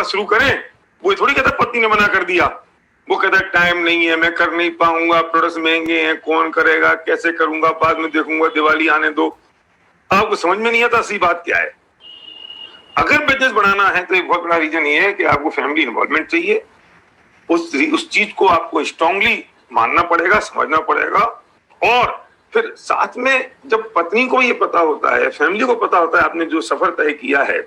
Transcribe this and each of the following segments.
बात शुरू करें, वो थोड़ी कहता पत्नी ने मना कर दिया, वो कहता टाइम नहीं है, मैं कर नहीं पाऊंगा, प्रोडक्ट्स महंगे हैं, कौन करेगा, कैसे करूंगा, बाद में देखूंगा, दिवाली आने दो। आपको समझ में नहीं आता असली बात क्या है। अगर बिजनेस बढ़ाना है तो एक बहुत बड़ा रीजन ये है कि आपको फैमिली इन्वॉल्वमेंट चाहिए। उस चीज को आपको स्ट्रांगली मानना पड़ेगा, समझना पड़ेगा। और फिर साथ में जब पत्नी को ये पता होता है, फैमिली को पता होता है आपने जो सफर तय किया है,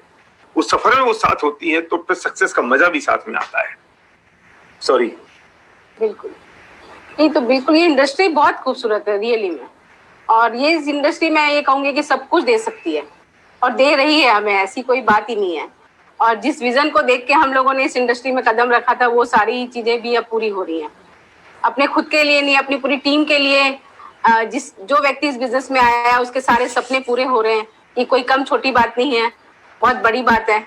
उस सफर में वो साथ होती है, तो फिर सक्सेस का मजा भी साथ में आता है। सॉरी। बिल्कुल नहीं, तो बिल्कुल ये इंडस्ट्री बहुत खूबसूरत है रियली में, और ये इस इंडस्ट्री में ये कहूंगी कि सब कुछ दे सकती है और दे रही है हमें, ऐसी कोई बात ही नहीं है। और जिस विजन को देख के हम लोगों ने इस इंडस्ट्री में कदम रखा था, वो सारी चीजें भी अब पूरी हो रही हैं। अपने खुद के लिए नहीं, अपनी पूरी टीम के लिए। जो व्यक्ति इस बिजनेस में आया है उसके सारे सपने पूरे हो रहे हैं। ये कोई कम छोटी बात नहीं है, बहुत बड़ी बात है।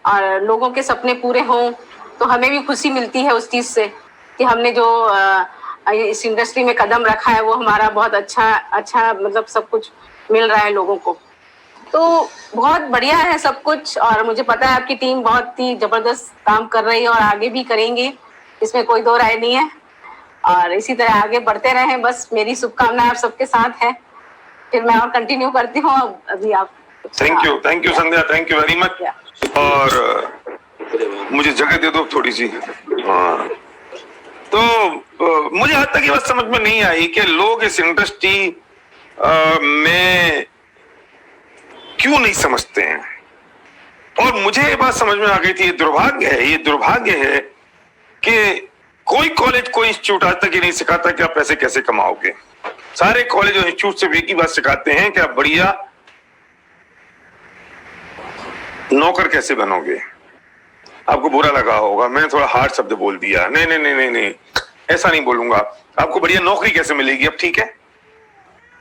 और लोगों के सपने पूरे हों तो हमें भी खुशी मिलती है उस चीज से कि हमने जो इस इंडस्ट्री में कदम रखा है वो हमारा बहुत अच्छा मतलब सब कुछ मिल रहा है लोगों को। तो बहुत बढ़िया है सब कुछ, और मुझे पता है आपकी टीम बहुत ही जबरदस्त काम कर रही है और आगे भी करेंगे, इसमें कोई दो राय नहीं है। और इसी तरह आगे बढ़ते रहें, बस मेरी शुभकामनाएं आप सबके साथ है। फिर मैं और कंटिन्यू करती हूँ अभी आप। Thank you Sandhya, thank you very much. और मुझे जगह दे दो थोड़ी सी। हाँ, तो मुझे हद तक ये बात समझ में नहीं आई कि लोग इस इंडस्ट्री में क्यों नहीं समझते हैं। और मुझे ये बात समझ में आ गई थी, ये दुर्भाग्य है कि कोई कॉलेज, कोई इंस्टीट्यूट आज तक ये नहीं सिखाता कि आप पैसे कैसे कमाओगे। सारे कॉलेज और इंस्टीट्यूट से एक ही बात सिखाते हैं कि आप बढ़िया नौकर कैसे बनोगे। आपको बुरा लगा होगा, मैंने थोड़ा हार्ड शब्द बोल दिया। नहीं, ऐसा नहीं बोलूंगा। आपको बढ़िया नौकरी कैसे मिलेगी, अब ठीक है?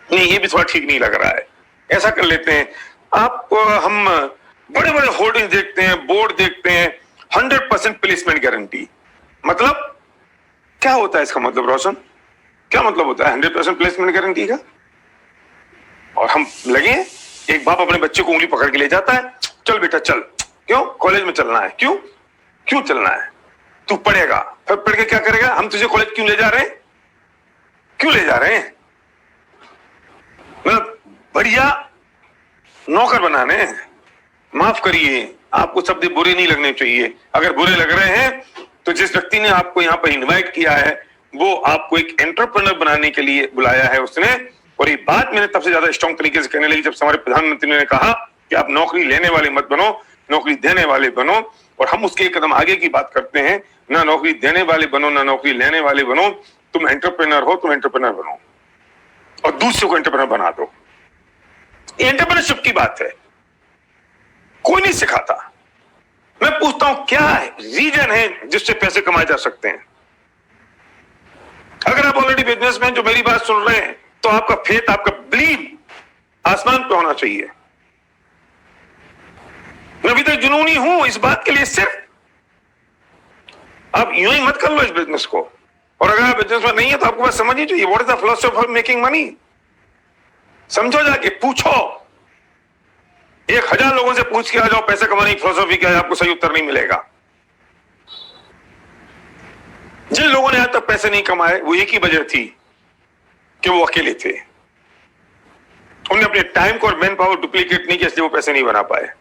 नहीं, ये भी थोड़ा ठीक नहीं लग रहा है। ऐसा कर लेते हैं, हम बड़े बड़े होर्डिंग देखते हैं, बोर्ड देखते हैं, 100% प्लेसमेंट गारंटी। मतलब क्या होता है इसका मतलब रोशन? क्या मतलब होता है 100% प्लेसमेंट गारंटी का? और हम लगे, एक बाप अपने बच्चे को उंगली पकड़ के ले जाता है, चल बेटा चल। क्यों? कॉलेज में चलना है। क्यों चलना है? तू पढ़ेगा, फिर पढ़ के क्या करेगा? हम तुझे कॉलेज क्यों ले जा रहे हैं? मतलब बढ़िया नौकर बनाने। माफ करिए, आपको शब्द बुरे नहीं लगने चाहिए। अगर बुरे लग रहे हैं तो जिस व्यक्ति ने आपको यहाँ पर इनवाइट किया है वो आपको एक एंटरप्रेन्योर बनाने के लिए बुलाया है उसने। और ये बात मैंने तब से ज्यादा स्ट्रॉन्ग तरीके से कहने लगी जब हमारे प्रधानमंत्री ने कहा कि आप नौकरी लेने वाले मत बनो, नौकरी देने वाले बनो। और हम उसके एक कदम आगे की बात करते हैं, ना नौकरी देने वाले बनो, ना नौकरी लेने वाले बनो। तुम एंटरप्रेन्योर हो, तुम एंटरप्रेन्योर बनो और दूसरे को एंटरप्रेन्योर बना दो। एंटरप्रेन्योरशिप की बात है, कोई नहीं सिखाता। मैं पूछता हूं क्या रीजन है जिससे पैसे कमाए जा सकते हैं? अगर आप ऑलरेडी बिजनेसमैन जो मेरी बात सुन रहे हैं, तो आपका फेथ, आपका बिलीव आसमान पे होना चाहिए। मैं भी तो जुनूनी हूं इस बात के लिए। सिर्फ आप यूं ही मत कर लो इस बिजनेस को। और अगर आप बिजनेस में नहीं है तो आपको बात समझनी चाहिए। What is the philosophy of making money? समझो, जाके पूछो, 1000 लोगों से पूछ के आ जाओ पैसे कमाने की फिलॉसफी क्या है, आपको सही उत्तर नहीं मिलेगा। जिन लोगों ने आज तक पैसे नहीं कमाए वो एक ही वजह थी कि वो अकेले थे। उन्होंने अपने टाइम को और मैन पावर डुप्लीकेट नहीं किया, इसलिए वो पैसे नहीं बना पाए।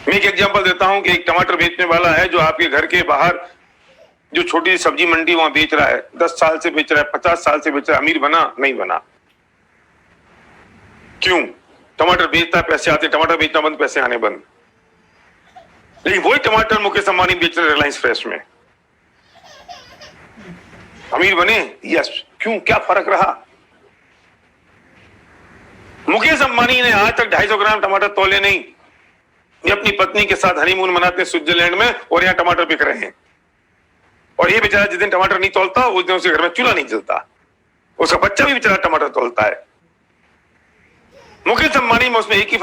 मैं एक एग्जांपल देता हूं कि एक टमाटर बेचने वाला है जो आपके घर के बाहर जो छोटी सब्जी मंडी वहां बेच रहा है, 10 साल से बेच रहा है, 50 साल से बेच रहा है। अमीर बना? नहीं बना। क्यों? टमाटर बेचता, पैसे आते, टमाटर बेचना बंद, पैसे आने बंद। लेकिन वही टमाटर मुकेश अंबानी बेच रहे रिलायंस फ्रेश में। अमीर बने? यस। क्यों? क्या फर्क रहा? मुकेश अंबानी ने आज तक 250 ग्राम टमाटर तोले नहीं। ये अपनी पत्नी के साथ हनीमून मनाते हैं स्विट्जरलैंड में और यहाँ टमाटर बिक रहे हैं। और ये बेचारा जिस दिन टमाटर नहीं तोलता उस दिन उसके घर में चूल्हा नहीं जलता। उसका बच्चा भी बेचारा टमाटर तोलता है। मुकेश अंबानी में उसमें एक ही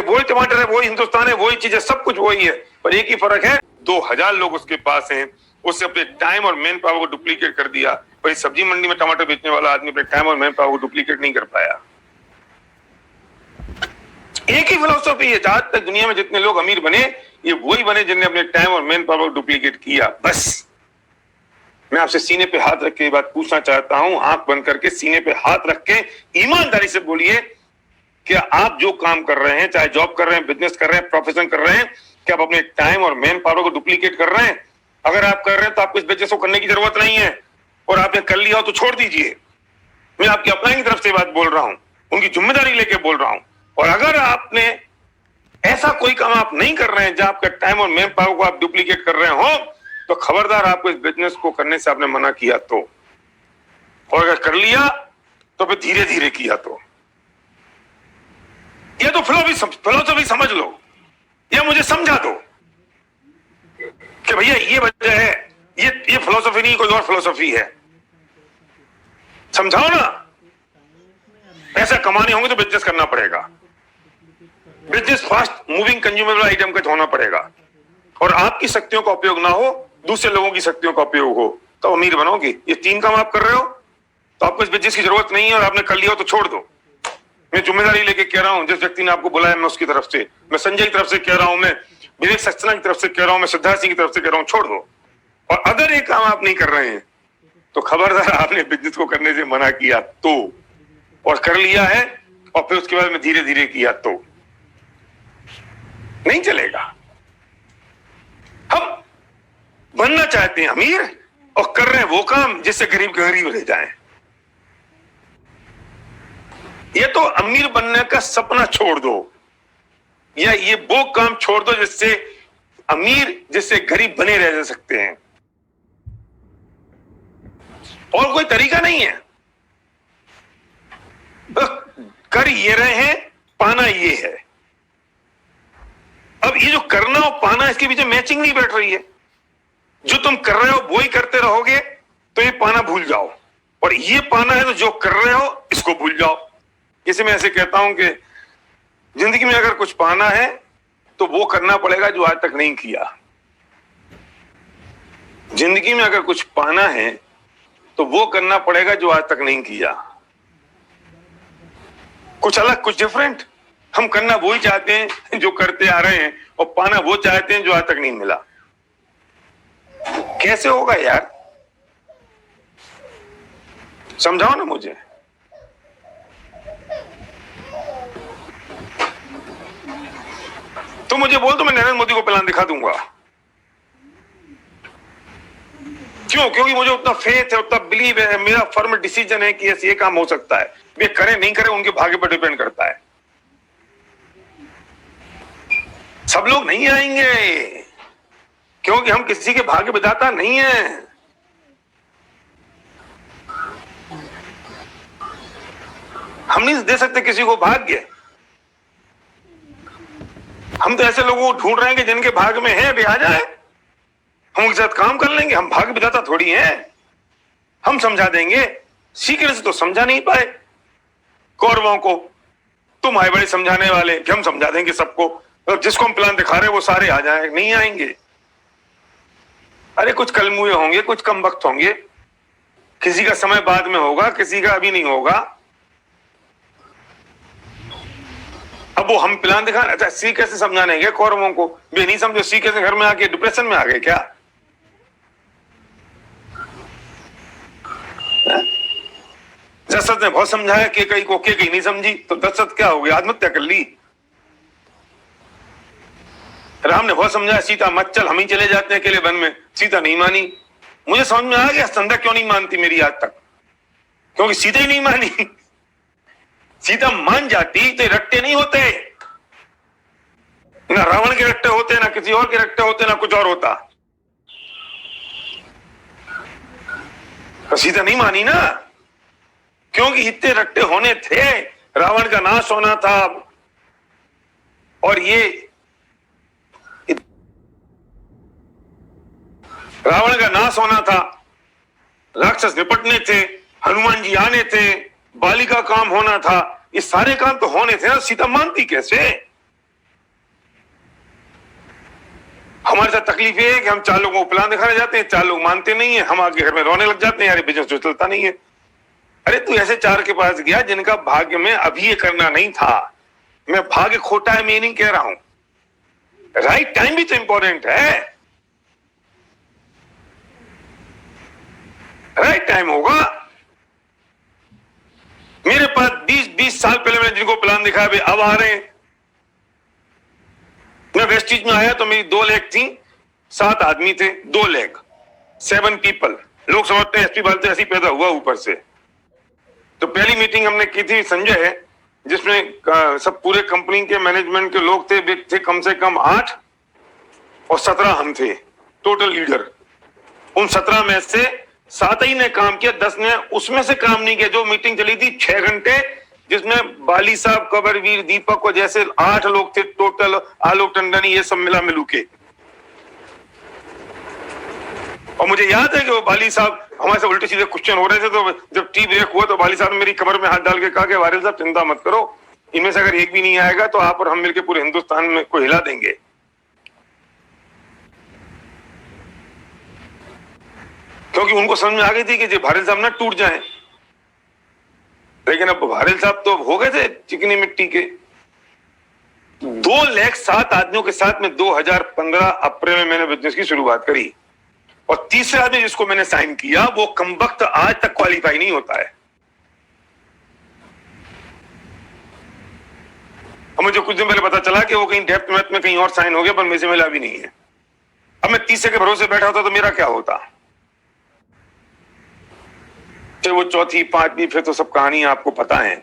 वही टमाटर है, वही हिंदुस्तान है, वही चीज है, सब कुछ वही है, पर एक ही फर्क है 2000 लोग उसके पास हैं। उससे अपने टाइम और मैन पावर को डुप्लीकेट कर दिया। पर सब्जी मंडी में टमाटर बेचने वाला आदमी अपने टाइम और मैन पावर को डुप्लीकेट नहीं कर पाया। एक ही फिलोसफी है। आज तक दुनिया में जितने लोग अमीर बने, ये वही बने जिन्होंने अपने टाइम और मैन पावर डुप्लीकेट किया। बस मैं आपसे सीने पे हाथ रख के ये बात पूछना चाहता हूं, आंख बंद करके सीने पे हाथ रख के ईमानदारी से बोलिए, क्या आप जो काम कर रहे हैं, चाहे जॉब कर रहे हैं, बिजनेस कर रहे हैं, प्रोफेशन कर रहे हैं, क्या आप अपने टाइम और मैन पावर को डुप्लीकेट कर रहे हैं? अगर आप कर रहे हैं तो आपको इस बिजनेस को करने की जरूरत नहीं है, और आपने कर लिया हो तो छोड़ दीजिए। मैं आपकी अपना की तरफ से बात बोल रहा हूं, उनकी जिम्मेदारी लेके बोल रहा हूं। और अगर आपने ऐसा कोई काम आप नहीं कर रहे हैं जहां आपका टाइम और मैन पावर को आप डुप्लीकेट कर रहे हो, तो खबरदार, आपको इस बिजनेस को करने से आपने मना किया तो, और अगर कर लिया तो फिर धीरे धीरे किया तो। ये तो फिलोसफी समझ लो, या मुझे समझा दो कि भैया ये वजह है, ये फिलोसफी नहीं, कोई और फिलोसफी है। समझाओ ना। पैसा कमाने होंगे तो बिजनेस करना पड़ेगा, business fast moving consumable item का होना पड़ेगा, और आपकी शक्तियों का उपयोग ना हो, दूसरे लोगों की शक्तियों का उपयोग हो, तो अमीर बनोगे। ये 3 काम आप कर रहे हो तो आपको इस बिजनेस की जरूरत नहीं है, और आपने कर लिया हो तो छोड़ दो। मैं जिम्मेदारी लेके कह रहा हूं, जिस व्यक्ति ने आपको बुलाया मैं उसकी तरफ से, मैं संजय की तरफ से कह रहा हूं, मैं विवेक सक्सेना की तरफ से कह रहा हूं, मैं सिद्धार्थ सिंह की तरफ से कह रहा हूं, छोड़ दो। और अगर ये काम आप नहीं कर रहे हैं तो खबरदार, आपने बिजनेस को करने से मना किया तो, और कर लिया है और फिर उसके बाद में धीरे धीरे किया तो नहीं चलेगा। हम बनना चाहते हैं अमीर, और कर रहे हैं वो काम जिससे गरीब गरीब रह जाए। ये तो अमीर बनने का सपना छोड़ दो, या ये वो काम छोड़ दो जिससे अमीर, जिससे गरीब बने रह जा सकते हैं। और कोई तरीका नहीं है। तो कर ये रहे हैं, पाना ये है। अब ये जो करना और पाना, इसके पीछे मैचिंग नहीं बैठ रही है। जो तुम कर रहे हो वो ही करते रहोगे तो ये पाना भूल जाओ, और ये पाना है तो जो कर रहे हो इसको भूल जाओ। जैसे मैं ऐसे कहता हूं कि जिंदगी में अगर कुछ पाना है तो वो करना पड़ेगा जो आज तक नहीं किया। जिंदगी में अगर कुछ पाना है तो वो करना पड़ेगा जो आज तक नहीं किया। कुछ अलग, कुछ डिफरेंट। हम करना वो ही चाहते हैं जो करते आ रहे हैं, और पाना वो चाहते हैं जो आज तक नहीं मिला। कैसे होगा यार? समझाओ ना मुझे। तो मुझे बोल दो, मैं नरेंद्र मोदी को प्लान दिखा दूंगा। क्यों? क्योंकि मुझे उतना फेथ है, उतना बिलीव है, मेरा फर्म डिसीजन है कि ये काम हो सकता है। वे करें नहीं करें उनके भाग्य पर डिपेंड करता है। सब लोग नहीं आएंगे, क्योंकि हम किसी के भाग्य विधाता नहीं है। हम नहीं दे सकते किसी को भाग्य। हम तो ऐसे लोगों को ढूंढ रहे हैं कि जिनके भाग्य में है वे आ जाए, हम उनके साथ काम कर लेंगे। हम भाग्य विधाता थोड़ी हैं। हम समझा देंगे। सीकरे से तो समझा नहीं पाए कौरवों को, तुम आए बड़े समझाने वाले कि हम समझा देंगे सबको, तो जिसको हम प्लान दिखा रहे हैं वो सारे आ जाए। नहीं आएंगे। अरे कुछ कलमुए होंगे, कुछ कम वक्त होंगे, किसी का समय बाद में होगा, किसी का अभी नहीं होगा। अब वो हम प्लान दिखाना, अच्छा सी कैसे समझाने गए कौरवों को, वे नहीं समझे। सी कैसे घर में आके डिप्रेशन में आ गए क्या? दशरथ ने बहुत समझाया कि कई को, के कई नहीं समझी, तो दशरथ क्या हो गया? आत्महत्या कर ली। राम ने बहुत समझाया, सीता मत चल, हम ही चले जाते हैं अकेले वन में। सीता नहीं मानी। मुझे समझ में आ गया संध्या क्यों नहीं मानती मेरी आज तक, क्योंकि सीता ही नहीं मानी। सीता मान जाती तो रट्टे नहीं होते, ना रावण के रट्टे होते, ना किसी और के रट्टे होते, ना कुछ और होता। तो सीता नहीं मानी ना, क्योंकि इतने रट्टे होने थे। रावण का नाश होना था, और ये रावण का नाश होना था, राक्षस निपटने थे, हनुमान जी आने थे, बाली का काम होना था। ये सारे काम तो होने थे ना। सीता मानती कैसे? हमारे साथ तकलीफ ये है कि हम 4 लोगों को प्लान दिखाने जाते हैं, 4 लोग मानते नहीं है, हम आके घर में रोने लग जाते हैं, यार बिजनेस जो चलता नहीं है। अरे तू ऐसे 4 के पास गया जिनका भाग्य में अभी ये करना नहीं था, मैं भाग्य खोटा है मैं ये नहीं कह रहा हूं, राइट टाइम भी तो इंपॉर्टेंट है। राइट टाइम होगा। मेरे पास 20 साल पहले मैंने जिनको प्लान दिखाया वे अब आ रहे हैं। मैं वेस्टिज में आया तो मेरी 2 लेग थी, 7 आदमी थे, 2 लेग, 7 पीपल। लोग समझते हैं एसपी बाल तो ऐसे ही पैदा हुआ ऊपर से। तो पहली मीटिंग हमने की थी संजय है, जिसमें सब पूरे कंपनी के मैनेजमेंट के लोग थे कम से कम 8 और 17 हम थे टोटल लीडर। उन 17 में से 7 ही ने काम किया, 10 ने उसमें से काम नहीं किया। जो मीटिंग चली थी 6 घंटे, जिसमें बाली साहब, कबरवीर, दीपक और जैसे 8 लोग थे टोटल, आलोक टंडन ये सब मिला मिलू के। और मुझे याद है कि वो बाली साहब हमारे से उल्टे सीधे क्वेश्चन हो रहे थे, तो जब टी ब्रेक हुआ तो बाली साहब ने मेरी कमर में हाथ डाल के कहा कि वारिल साहब चिंता मत करो, इनमें से अगर एक भी नहीं आएगा तो आप और हम मिलकर पूरे हिंदुस्तान में को हिला देंगे। क्योंकि उनको समझ में आ गई थी कि वारिल साहब ना टूट जाएं। लेकिन अब वारिल साहब तो हो गए थे चिकनी मिट्टी के। 2 लाख 7 आदमियों के साथ में 2015 अप्रैल में मैंने बिजनेस की शुरुआत करी, और तीसरे आदमी जिसको मैंने साइन किया वो कमबख्त आज तक क्वालिफाई नहीं होता है। और मुझे कुछ दिन पहले पता चला कि वो कहीं डेप्थ मैथ में कहीं और साइन हो गया, पर मुझे मिला भी नहीं है। अब मैं तीसरे के भरोसे बैठा होता तो मेरा क्या होता। फिर वो चौथी, 5वीं, फिर तो सब कहानी आपको पता है।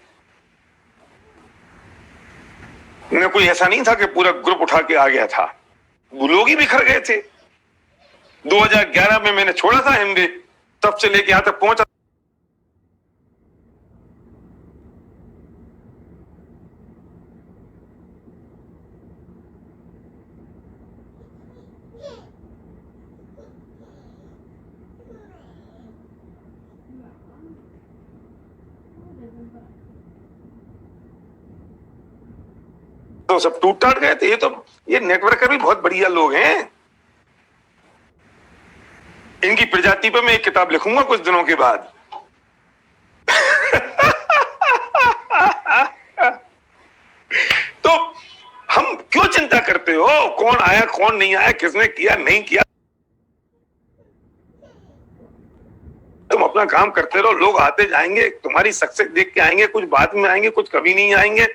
मैं कोई ऐसा नहीं था कि पूरा ग्रुप उठा के आ गया था, लोग ही बिखर गए थे। 2011 में मैंने छोड़ा था एमबे, तब से लेके यहां तक पहुंचा। तो सब टूट टाट गए थे। ये नेटवर्कर भी बहुत बढ़िया लोग हैं। इनकी प्रजाति पर मैं एक किताब लिखूंगा कुछ दिनों के बाद। तो हम क्यों चिंता करते हो कौन आया कौन नहीं आया, किसने किया नहीं किया। तुम अपना काम करते रहो, लोग आते जाएंगे, तुम्हारी सक्सेस देख के आएंगे, कुछ बाद में आएंगे, कुछ कभी नहीं आएंगे,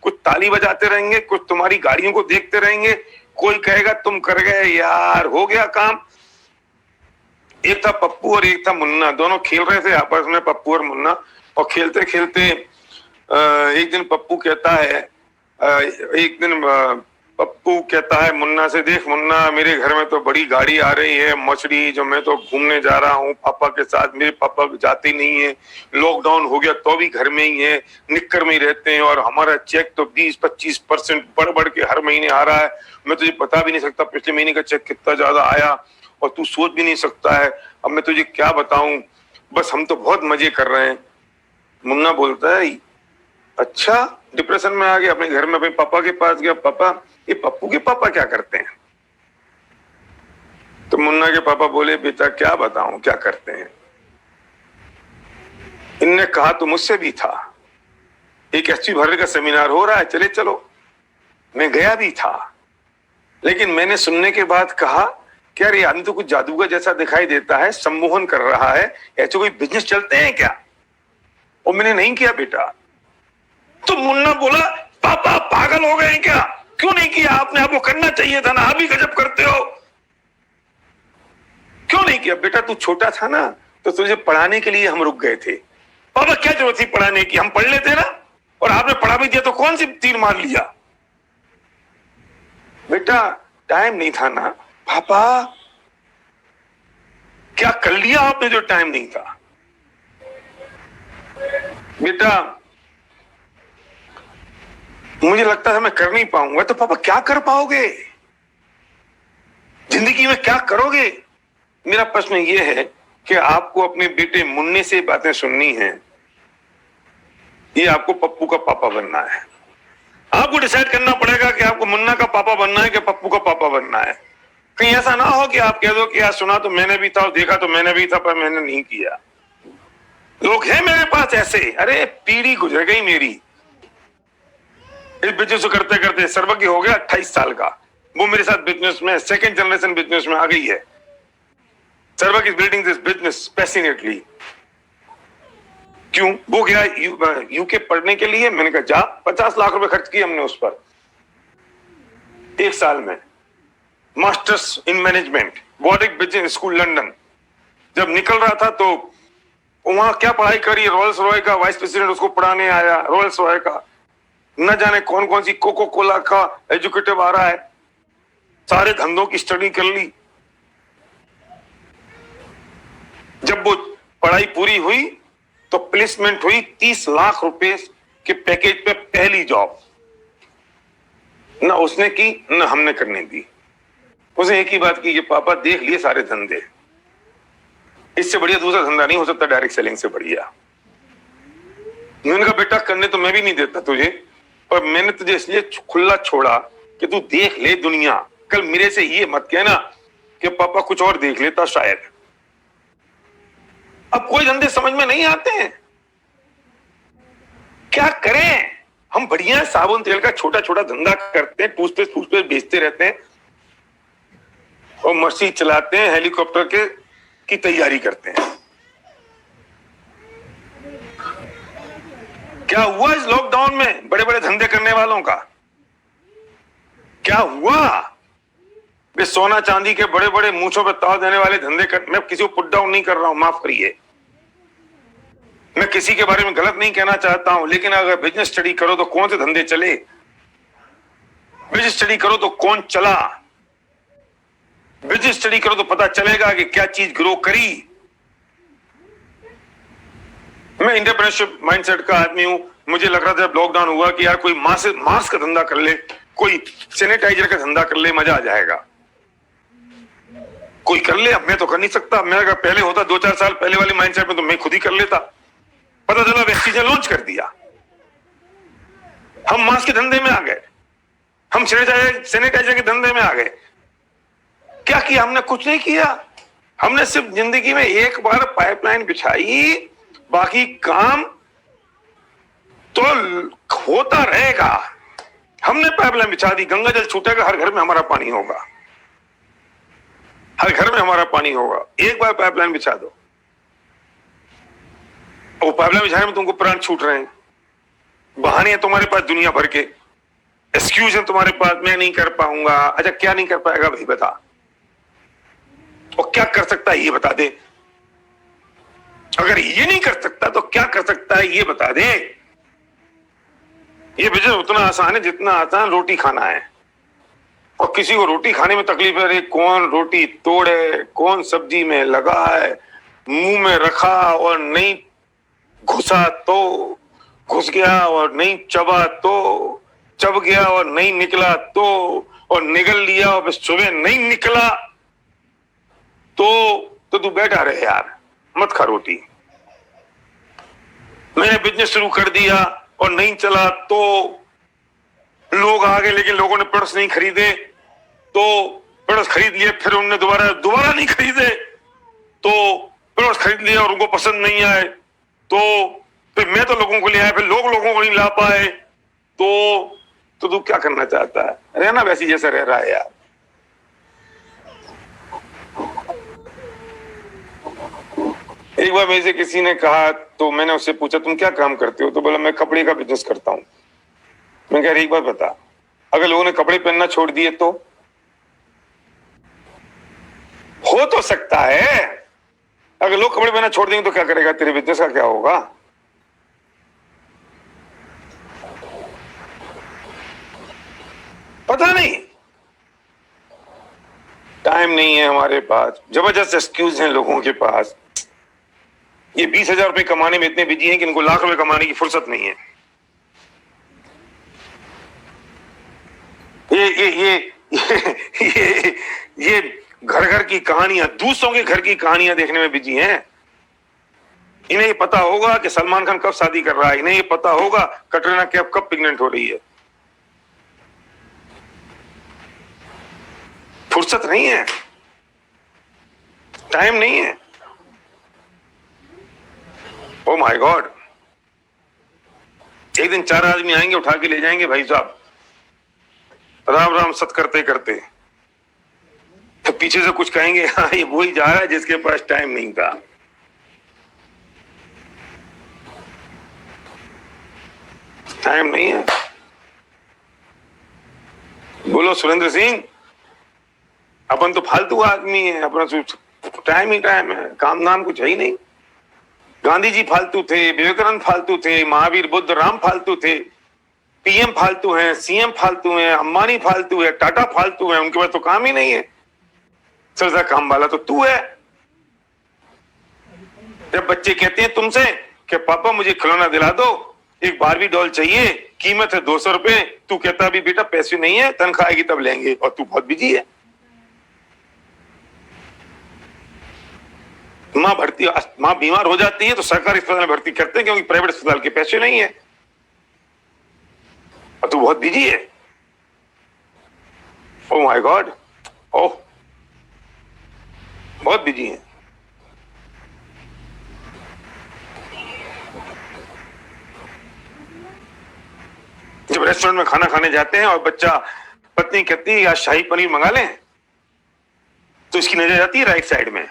कुछ ताली बजाते रहेंगे, कुछ तुम्हारी गाड़ियों को देखते रहेंगे। कोई कहेगा तुम कर गए यार, हो गया काम। एक था पप्पू और एक था मुन्ना, दोनों खेल रहे थे आपस में, पप्पू और मुन्ना। और खेलते खेलते एक दिन पप्पू कहता है मुन्ना से, देख मुन्ना, मेरे घर में तो बड़ी गाड़ी आ रही है मछली, जो मैं तो घूमने जा रहा हूँ पापा के साथ। मेरे पापा जाते नहीं है, लॉकडाउन हो गया तो भी घर में ही है, निक्कर में ही रहते हैं, और हमारा चेक तो 20-25% बढ़ बढ़ के हर महीने आ रहा है। मैं तुझे बता भी नहीं सकता पिछले महीने का चेक कितना ज्यादा आया, और तू सोच भी नहीं सकता है। अब मैं तुझे क्या बताऊं, बस हम तो बहुत मजे कर रहे हैं। मुन्ना बोलता है अच्छा, डिप्रेशन में आ गया, अपने घर में अपने पापा के पास गया। पापा, ये पप्पू के पापा क्या करते हैं? तो मुन्ना के पापा बोले बेटा क्या बताऊं क्या करते हैं। इनने कहा तो मुझसे भी था, एक एसपी भर का सेमिनार हो रहा है, चले चलो। मैं गया भी था, लेकिन मैंने सुनने के बाद कहा क्या रे आदमी तो कुछ जादूगर जैसा दिखाई देता है, सम्मोहन कर रहा है, ऐसे कोई बिजनेस चलते हैं क्या? और मैंने नहीं किया बेटा। तो मुन्ना बोला पापा पागल हो गए क्या, क्यों नहीं किया आपने? आपको करना चाहिए था ना, आप भी गजब करते हो, क्यों नहीं किया? बेटा तू छोटा था ना, तो तुझे पढ़ाने के लिए हम रुक गए थे। पापा क्या जरूरत थी पढ़ाने की, हम पढ़ लेते ना, और आपने पढ़ा भी दिया तो कौन सी तीर मार लिया? बेटा टाइम नहीं था ना। पापा क्या कर लिया आपने जो टाइम नहीं था? बेटा मुझे लगता है मैं कर नहीं पाऊंगा। तो पापा क्या कर पाओगे जिंदगी में, क्या करोगे? मेरा प्रश्न यह है कि आपको अपने बेटे मुन्ने से बातें सुननी है, ये आपको पप्पू का पापा बनना है। आपको डिसाइड करना पड़ेगा कि आपको मुन्ना का पापा बनना है कि पप्पू का पापा बनना है। कहीं ऐसा ना हो कि आप कह दो कि यार सुना तो मैंने भी था और देखा तो मैंने भी था, पर मैंने नहीं किया। लोग हैं मेरे पास ऐसे, अरे पीढ़ी गुजर गई मेरी, इस बिजनेस को करते करते सर्वज्ञ हो गया 28 साल का। वो मेरे साथ बिजनेस में सेकंड जनरेशन बिजनेस में आ गई है। सर्वज्ञ is building this business passionately. क्यों? वो गया यूके पढ़ने के लिए। मैंने कहा जा, 50 लाख रुपए खर्च किए हमने उस पर 1 साल में। Masters in management, Warwick business school London. जब निकल रहा था तो वहां क्या पढ़ाई करी, रोल्स रॉय का वाइस प्रेसिडेंट उसको पढ़ाने आया, रोल्स रॉय का, न जाने कौन कौन सी कोको कोला का एजुकेटिव आ रहा है। सारे धंधों की स्टडी कर ली। जब वो पढ़ाई पूरी हुई तो प्लेसमेंट हुई 30 लाख रुपए के पैकेज पे, पहली जॉब। न उसने की न हमने करने दी। उसने एक ही बात की कि पापा देख लिए सारे धंधे, इससे बढ़िया दूसरा धंधा नहीं हो सकता डायरेक्ट सेलिंग से बढ़िया। मैंने कहा बेटा करने तो मैं भी नहीं देता तुझे, पर मैंने तुझे इसलिए खुला छोड़ा कि तू देख ले दुनिया। कल मेरे से ये मत कहना कि पापा कुछ और देख लेता शायद। अब कोई धंधे समझ में नहीं आते हैं, क्या करें हम? बढ़िया साबुन तेल का छोटा छोटा धंधा करते हैं, टूथपेस्ट बेचते रहते हैं और मशीन चलाते हैं, हेलीकॉप्टर की तैयारी करते हैं। क्या हुआ इस लॉकडाउन में बड़े बड़े धंधे करने वालों का? क्या हुआ? वे सोना चांदी के बड़े बड़े मूंछों पे ताव देने वाले धंधे कर। मैं किसी को पुट डाउन नहीं कर रहा हूं, माफ करिए, मैं किसी के बारे में गलत नहीं कहना चाहता हूं, लेकिन अगर बिजनेस स्टडी करो तो कौन से धंधे चले, बिजनेस स्टडी करो तो कौन चला, बिजनेस स्टडी करो तो पता चलेगा कि क्या चीज ग्रो करी। मैं एंटरप्रेन्योरशिप माइंडसेट का आदमी हूं। मुझे लग रहा था जब लॉकडाउन हुआ कि यार कोई मास्क का धंधा कर ले, कोई सैनिटाइजर का धंधा कर ले, मजा आ जाएगा। कोई कर ले, अब मैं तो कर नहीं सकता। मैं अगर पहले होता 2-4 साल पहले वाली माइंडसेट में तो मैं खुद ही कर लेता। पता चला वैक्सीन लॉन्च कर दिया, हम मास्क के धंधे में आ गए, हम सैनिटाइजर के धंधे में आ गए। क्या किया हमने? कुछ नहीं किया। हमने सिर्फ जिंदगी में एक बार पाइपलाइन बिछाई, बाकी काम तो होता रहेगा। हमने पाइपलाइन बिछा दी, गंगा जल छूटेगा, हर घर में हमारा पानी होगा, हर घर में हमारा पानी होगा। एक बार पाइपलाइन बिछा दो, वो पाइपलाइन बिछाने में तुमको प्राण छूट रहे हैं, बहाने हैं तुम्हारे पास दुनिया भर के, एक्सक्यूज है तुम्हारे पास, मैं नहीं कर पाऊंगा। अच्छा क्या नहीं कर पाएगा भाई बता, और क्या कर सकता है ये बता दे। अगर ये नहीं कर सकता तो क्या कर सकता है ये बता दे। ये बिजनेस उतना आसान है जितना आसान रोटी खाना है, और किसी को रोटी खाने में तकलीफ है, अरे कौन रोटी तोड़े, कौन सब्जी में लगा है, मुंह में रखा और नहीं घुसा तो घुस गया, और नहीं चबा तो चब गया, और नहीं निकला तो, और निगल लिया और सुबह नहीं निकला तो तू बैठा रहे यार, मत खा रोटी। मैंने बिजनेस शुरू कर दिया और नहीं चला तो लोग आ गए, लेकिन लोगों ने प्रोडक्ट्स नहीं खरीदे, तो प्रोडक्ट्स खरीद लिए, फिर उन्होंने दोबारा नहीं खरीदे, तो प्रोडक्ट्स खरीद लिए और उनको पसंद नहीं आए, तो फिर मैं तो लोगों को ले आया, फिर लोगों को नहीं ला पाए, तो तू क्या करना चाहता है? रहना वैसी जैसा रह रहा है यार। एक बार मेरे से किसी ने कहा, तो मैंने उससे पूछा तुम क्या काम करते हो, तो बोला मैं कपड़े का बिजनेस करता हूं। मैं कह रही एक बात बता, अगर लोगों ने कपड़े पहनना छोड़ दिए तो? हो तो सकता है, अगर लोग कपड़े पहनना छोड़ देंगे तो क्या करेगा, तेरे बिजनेस का क्या होगा? पता नहीं, टाइम नहीं है हमारे पास, जबरदस्त एक्सक्यूज हैं लोगों के पास। ये 20,000 रुपए कमाने में इतने बिजी हैं कि इनको लाख रुपए कमाने की फुर्सत नहीं है। ये घर घर की कहानियां, दूसरों के घर की कहानियां देखने में बिजी हैं। इन्हें ये पता होगा कि सलमान खान कब शादी कर रहा है, इन्हें ये पता होगा कटरीना कैफ कब प्रेग्नेंट हो रही है। फुर्सत नहीं है, टाइम नहीं है। ओ माय गॉड, एक दिन 4 आदमी आएंगे, उठा के ले जाएंगे, भाई साहब राम राम सत करते करते, तो पीछे से कुछ कहेंगे, हाँ ये वही जा रहा है जिसके पास टाइम नहीं था। टाइम नहीं है। बोलो सुरेंद्र सिंह, अपन तो फालतू आदमी है, अपना टाइम ही टाइम है, काम धाम कुछ है ही नहीं। गांधी जी फालतू थे, विवेकानंद फालतू थे, महावीर बुद्ध राम फालतू थे, पीएम फालतू हैं, सीएम फालतू हैं, अंबानी फालतू है, टाटा फालतू है, उनके पास तो काम ही नहीं है। सबसे ज्यादा काम वाला तो तू है। जब बच्चे कहते हैं तुमसे कि पापा मुझे खिलौना दिला दो, एक बारबी डॉल चाहिए, कीमत है 200 रुपए, तू कहता अभी बेटा पैसे नहीं है, तनख्वाह आएगी तब लेंगे, और तू बहुत बिजी है। माँ बीमार हो जाती है तो सरकारी अस्पताल में भर्ती करते हैं क्योंकि प्राइवेट अस्पताल के पैसे नहीं है, और तू बहुत बिजी है। ओह माय गॉड, ओह बहुत बिजी है। जब रेस्टोरेंट में खाना खाने जाते हैं और बच्चा, पत्नी कहती है आज शाही पनीर मंगा लें, तो इसकी नजर जाती है राइट साइड में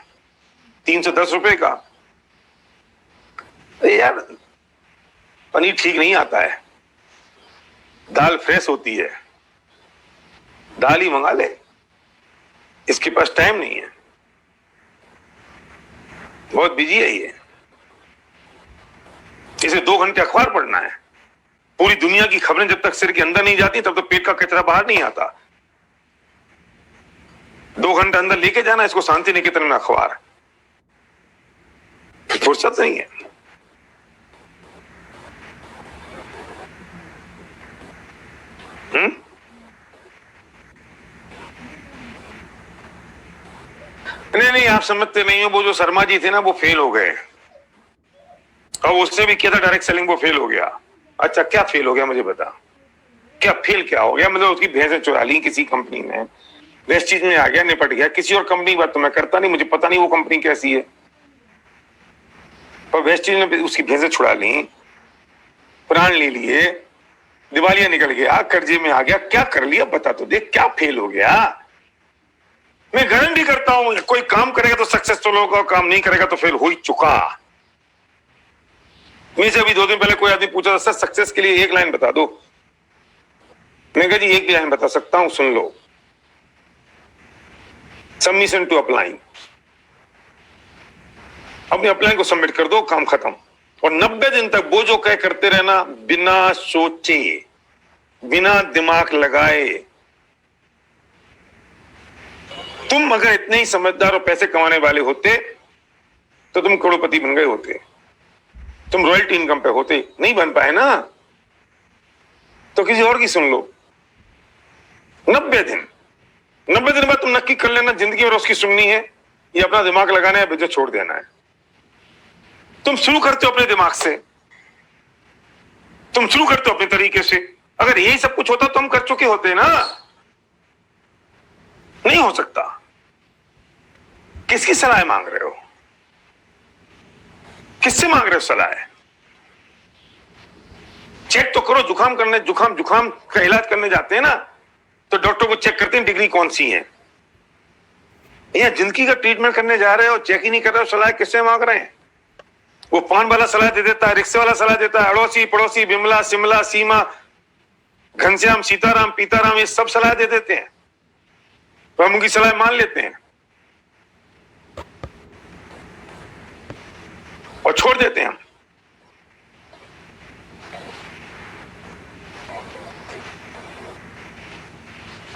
310 रुपए का। यार पनीर ठीक नहीं आता है, दाल फ्रेश होती है, दाल ही मंगा ले, इसके पास टाइम नहीं है, बहुत बिजी है ये। इसे 2 घंटे अखबार पढ़ना है। पूरी दुनिया की खबरें जब तक सिर के अंदर नहीं जाती तब तक पेट का कचरा बाहर नहीं आता। 2 घंटे अंदर लेके जाना इसको शांति निकेतन में अखबार, फुर्सत नहीं है। नहीं, आप समझते नहीं हो। वो जो शर्मा जी थे ना, वो फेल हो गए, और उससे भी किया था डायरेक्ट सेलिंग, वो फेल हो गया। अच्छा क्या फेल हो गया मुझे बता, क्या फेल क्या हो गया? मतलब उसकी भैंसें चुरा ली किसी कंपनी में, वेस्टीज में आ गया, निपट गया। किसी और कंपनी की बात तो मैं करता नहीं, मुझे पता नहीं वो कंपनी कैसी है, पर वेस्टीज ने उसकी भैंसें छुड़ा ली, प्राण ले लिए, दिवालिया निकल गया, कर्जे में आ गया। क्या कर लिया बता तो देख, क्या फेल हो गया? मैं गारंटी करता हूं कोई काम करेगा तो सक्सेसफुल होगा, काम नहीं करेगा तो फेल हो ही चुका। मुझे अभी 2 दिन पहले कोई आदमी पूछा था, सर सक्सेस के लिए एक लाइन बता दो। मैंने कहा जी एक भी लाइन बता सकता हूं, सुन लो। सबमिशन टू अप्लाइंग, अपने अप्लाइंग को सबमिट कर दो, काम खत्म। और 90 दिन तक वो जो कह करते रहना, बिना सोचे, बिना दिमाग लगाए। तुम अगर इतने ही समझदार और पैसे कमाने वाले होते तो तुम करोड़पति बन गए होते, तुम रॉयल्टी इनकम पे होते। नहीं बन पाए ना, तो किसी और की सुन लो। 90 दिन बाद तुम नक्की कर लेना जिंदगी में उसकी सुननी है या अपना दिमाग लगाना है, बिजनेस छोड़ देना है। तुम शुरू करते हो अपने दिमाग से, तुम शुरू करते हो अपने तरीके से। अगर यही सब कुछ होता तो हम कर चुके होते ना। नहीं हो सकता। किसकी सलाह मांग रहे हो? किससे मांग रहे हो सलाह? चेक तो करो। जुकाम का इलाज करने जाते हैं ना, तो डॉक्टर को चेक करते हैं डिग्री कौन सी है। या जिंदगी का ट्रीटमेंट करने जा रहे हो, चेक ही नहीं कर रहे हो, सलाह किससे मांग रहे हैं? वो पान वाला सलाह दे देता है, रिक्शे वाला सलाह देता है, अड़ोसी पड़ोसी, बिमला सिमला सीमा, घनश्याम सीताराम पीताराम, ये सब सलाह दे देते हैं, तो हम उनकी सलाह मान लेते हैं और छोड़ देते हैं।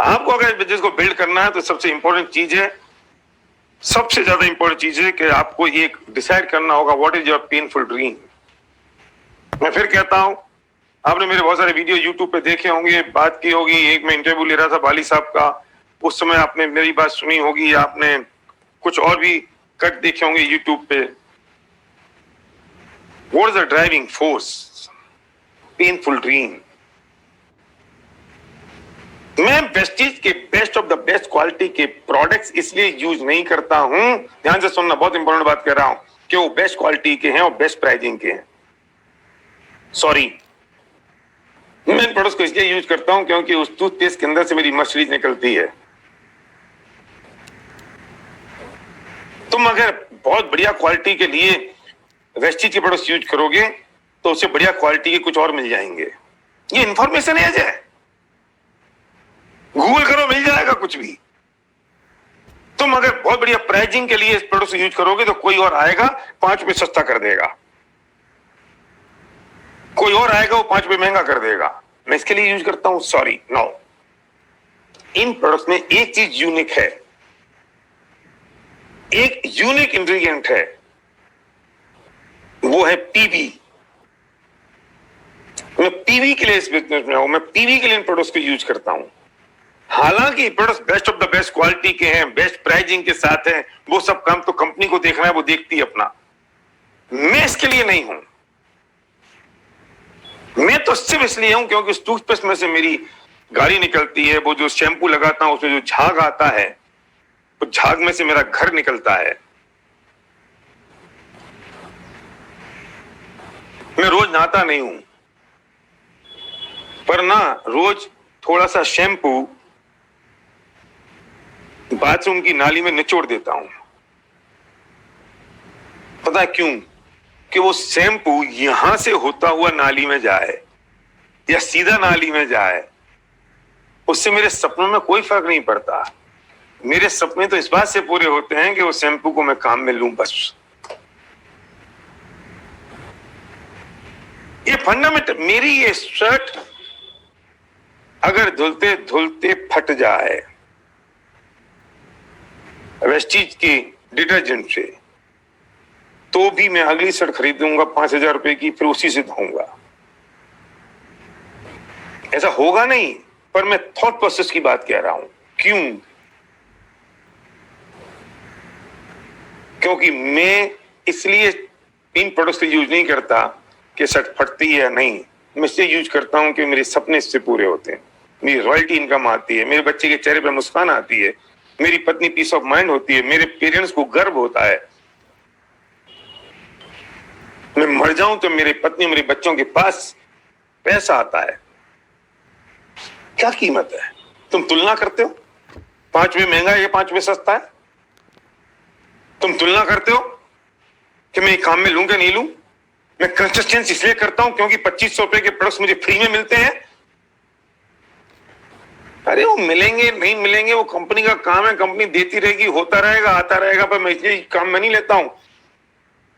आपको अगर बिजनेस को बिल्ड करना है तो सबसे इंपॉर्टेंट चीज है, सबसे ज्यादा इंपॉर्टेंट चीज है कि आपको एक डिसाइड करना होगा what is your painful dream. मैं फिर कहता हूं, आपने मेरे बहुत सारे वीडियो यूट्यूब पे देखे होंगे, बात की होगी। एक मैं इंटरव्यू ले रहा था बाली साहब का, उस समय आपने मेरी बात सुनी होगी, या आपने कुछ और भी कट देखे होंगे यूट्यूब पे। What is the driving force? Painful dream. मैं वेस्टीज के best of the best quality के प्रोडक्ट्स इसलिए यूज नहीं करता हूं, ध्यान से सुनना, बहुत इंपॉर्टेंट बात कह रहा हूं, कि वो बेस्ट क्वालिटी के हैं और बेस्ट प्राइसिंग के हैं। सॉरी, मैं इन प्रोडक्ट्स को इसलिए यूज करता हूं क्योंकि उस टूथपेस्ट के अंदर से मेरी मछली निकलती है। तुम अगर बहुत बढ़िया क्वालिटी के लिए वेस्टीज के प्रोडक्ट्स यूज करोगे तो उससे बढ़िया क्वालिटी के कुछ और मिल जाएंगे। ये इंफॉर्मेशन है अजय, गूगल करो मिल जाएगा कुछ भी। तुम अगर बहुत बढ़िया प्राइसिंग के लिए इस प्रोडक्ट यूज करोगे तो कोई और आएगा 5 रुपए सस्ता कर देगा, कोई और आएगा वो 5 रुपए महंगा कर देगा। मैं इसके लिए यूज करता हूं सॉरी नो। इन प्रोडक्ट्स में एक चीज यूनिक है, एक यूनिक इंग्रेडिएंट है, वो है पीवी। मैं पीवी के लिए इस बिजनेस में हूं, मैं पीवी के लिए इन प्रोडक्ट्स को यूज करता हूं। हालांकि products best of the best quality के हैं, बेस्ट प्राइसिंग के साथ हैं, वो सब काम तो कंपनी को देखना है, वो देखती है अपना। मैं इसके लिए नहीं हूं, मैं तो सिर्फ इसलिए हूं क्योंकि उस टूथपेस्ट में से मेरी गाड़ी निकलती है, वो जो शैम्पू लगाता हूं उसमें जो झाग आता है, वो झाग में से मेरा घर निकलता है। मैं रोज नहाता नहीं हूं, पर ना रोज थोड़ा सा शैम्पू बाथरूम की नाली में निचोड़ देता हूं। पता है क्यों? कि वो शैम्पू यहां से होता हुआ नाली में जाए या सीधा नाली में जाए, उससे मेरे सपनों में कोई फर्क नहीं पड़ता। मेरे सपने तो इस बात से पूरे होते हैं कि वो शैम्पू को मैं काम में लूं बस। ये फंडामेंटल। मेरी ये शर्ट अगर धुलते धुलते फट जाए वेस्टीज की डिटर्जेंट से, तो भी मैं अगली शर्ट खरीदूंगा 5,000 रुपए की, फिर उसी से धोऊंगा। ऐसा होगा नहीं, पर मैं थॉट प्रोसेस की बात कह रहा हूं। क्यों? क्योंकि मैं इसलिए इन प्रोडक्ट्स को यूज नहीं करता कि शर्ट फटती है या नहीं, मैं इसलिए यूज करता हूं कि मेरे सपने इससे पूरे होते हैं, मेरी रॉयल्टी इनकम आती है, मेरे बच्चे के चेहरे पर मुस्कान आती है, मेरी पत्नी पीस ऑफ माइंड होती है, मेरे पेरेंट्स को गर्व होता है। मैं मर जाऊं तो मेरी पत्नी मेरे बच्चों के पास पैसा आता है। क्या कीमत है? तुम तुलना करते हो, 5 रुपए महंगा है या 5 रुपए सस्ता है? तुम तुलना करते हो कि मैं काम में लूं क्या नहीं लूं? मैं कंसिस्टेंसी इसलिए करता हूं क्योंकि 2500 रुपए के प्रोडक्ट्स मुझे फ्री में मिलते हैं। अरे वो मिलेंगे नहीं मिलेंगे वो कंपनी का काम है, कंपनी देती रहेगी, होता रहेगा, आता रहेगा, पर मैं इसलिए काम में नहीं लेता हूं।